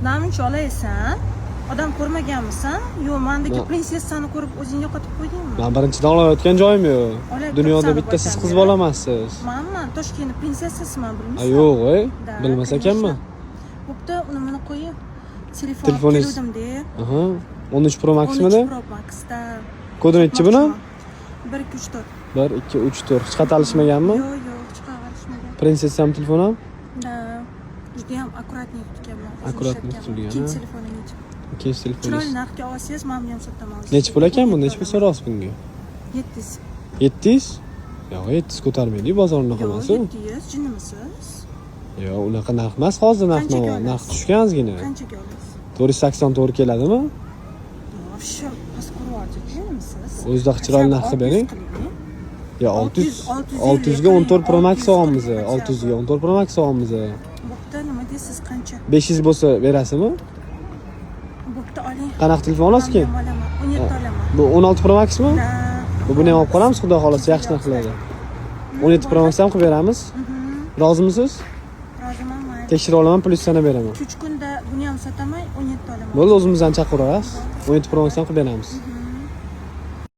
namuncha olasan? Odam ko'rmaganmisan? Yo'q, mendagi prinsessani ko'rib o'zing yo'qotib qo'ydingmi? Men birinchidan olayotgan joyim yo'q. Dunyoda bitta siz qiz bola emassiz. Men Toshkentning prinsessasiman, bilmaysan? Yo'q, bilmas ekanman. Bo'pti, uni mana qo'yib. Telefoningiz keldim-de. Aha. 13 Pro Max'midi? 13 Pro Max'da. Kodi nechi buni? 1 2 3 4. 1 2 3 4. Hech qat alishmaganmi? Yo'q, chiqarishmagan. Prinsessam telefon ham? Da. Juda ham akkuratni tutganman. Akkuratni tutilgan. Ikkinchi telefoningiz. Ikkinchi telefoningiz. Chiroyli narxga olsangiz, men ham sotaman. Necha pul ekan bu? Necha pul so'raysiz bunga? 700. 700? Yo'q, 700 ko'tarmaydi bozorni hammasi. 700, jinnimisiz? Yo'q, unaqa narx emas hozir narx tushgan ozgina. Qanchaga olasiz? 480 keladimi? Yo'q, shu pasportni jinnimisiz? O'zida chiroyli narxi bering. Ya 600 ga 14 Pro Max olamiz. 600 ga 14 Pro Max olamiz. Bo'pti, nima deysiz, qancha? 500 bo'lsa berasizmi? Bo'pti, oling. Qanaqa telefon olasiz keyin? 17 olaman. Bu 16 Pro Maxmi? Da. Buni ham olib qolamiz, xudo xolasa yaxshi narxlarda. 17 Pro Max ham qilib beramiz. Rozimisiz? Roziman. Tekshirib olaman, plyus sana beraman. 3 kunda buni ham sotaman, 17 olaman. Bo'ldi, o'zimizdan chaqiramiz. 17 Pro Max ham qilib beramiz.